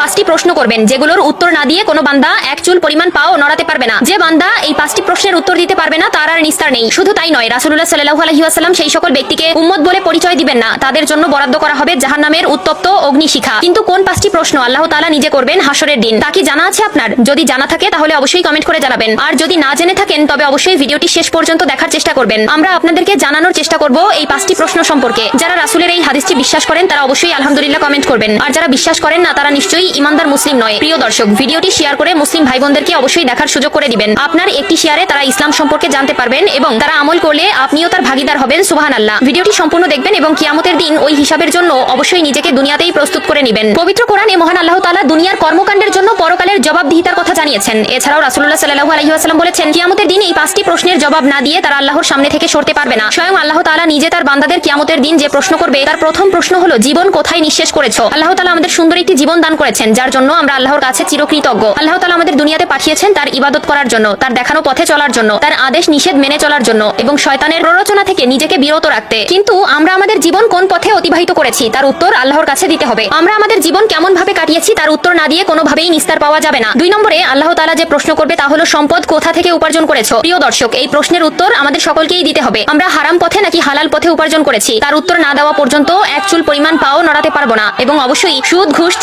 5টি প্রশ্ন করবেন, যেগুলোর উত্তর না দিয়ে কোনো বান্দা এক চুল পরিমাণ পাও নড়াতে পারবে না। যে বান্দা এই 5টি প্রশ্নের উত্তর দিতে পারবে না তার আর নিস্তার নেই। শুধু তাই নয়, রাসূলুল্লাহ সাল্লাল্লাহু আলাইহি ওয়াসাল্লাম সেই সকল ব্যক্তিকে উম্মত বলে পরিচয় দিবেন না, তাদের জন্য বরাদ্দ করা হবে জাহান্নামের উত্তপ্ত অগ্নিশিখা। কিন্তু কোন 5টি প্রশ্ন আল্লাহ তাআলা নিজে করবেন হাসরের দিন, তা কি জানা আছে আপনার? যদি জানা থাকে তাহলে অবশ্যই কমেন্ট করে জানাবেন, আর যদি না জেনে থাকেন তবে অবশ্যই ভিডিওটি শেষ পর্যন্ত দেখার চেষ্টা করবেন। আমরা আপনাদেরকে জানানোর চেষ্টা করব এই 5টি প্রশ্ন সম্পর্কে। যারা রাসূলের এই হাদিসটি বিশ্বাস করেন তারা অবশ্যই আলহামদুলিল্লাহ কমেন্ট করবেন, আর যারা বিশ্বাস করেন না তারা নিশ্চয়ই ঈমানদার মুসলিম নয়। প্রিয় দর্শক, ভিডিওটি শেয়ার করে মুসলিম ভাই বোনদেরকে অবশ্যই দেখার সুযোগ করে দিবেন। আপনার একটি শেয়ারে তারা ইসলাম সম্পর্কে জানতে পারবেন এবং তারা আমল করলে আপনিও তার ভাগীদার হবেন। সুবহানাল্লাহ। ভিডিওটি সম্পূর্ণ দেখবেন এবং কিয়ামতের দিন ওই হিসাবের জন্য অবশ্যই নিজেকে দুনিয়াতেই প্রস্তুত করে নেবেন। পবিত্র কোরআনে মহান আল্লাহ তাআলা দুনিয়ার কর্মকাণ্ডের জন্য পরকালের জবাবদিহিতার কথা জানিয়েছেন। এছাড়াও রাসূলুল্লাহ সাল্লাল্লাহু আলাইহি ওয়াসাল্লাম বলেছেন, কিয়ামতের দিন এই 5টি প্রশ্নের জবাব না দিয়ে তারা আল্লাহর সামনে থেকে সরতে পারবে না। স্বয়ং আল্লাহ তাআলা নিজে তার বান্দাদের কিয়ামতের দিন যে প্রশ্ন করবে তার প্রথম প্রশ্ন হলো, জীবন কোথায় নিঃশেষ করেছো? আল্লাহ তাআলা আমাদের সুন্দর একটি জীবন দান করেছেন, যার জন্য আমরা আল্লাহর কাছে চিরকৃতজ্ঞ। আল্লাহ তাআলা আমাদের দুনিয়াতে পাঠিয়েছেন তার ইবাদত করার জন্য, তার দেখানো পথে চলার জন্য, তার আদেশ নিষেধ মেনে চলার জন্য এবং শয়তানের প্ররোচনা থেকে নিজেকে বিরত রাখতে। কিন্তু আমরা আমাদের জীবন কোন পথে অতিবাহিত করেছি তার উত্তর আল্লাহর কাছে দিতে হবে। আমরা আমাদের জীবন কেমন ভাবে কাটিয়েছি তার উত্তর না দিয়ে কোনোভাবেই নিস্তার পাওয়া যাবে না। 2 নম্বরে আল্লাহ তাআলা যে প্রশ্ন করবে তা হলো, সম্পদ কোথা থেকে উপার্জন করেছো? প্রিয় দর্শক, এই প্রশ্নের উত্তর আমাদের সকলকেই দিতে হবে। আমরা হারাম পথে নাকি হালাল পথে উপার্জন করেছি তার উত্তর না দেওয়া পর্যন্ত এক চুল পরিমাণ পাও নড়াতে পারবো না, এবং অবশ্যই সুদ ঘুষ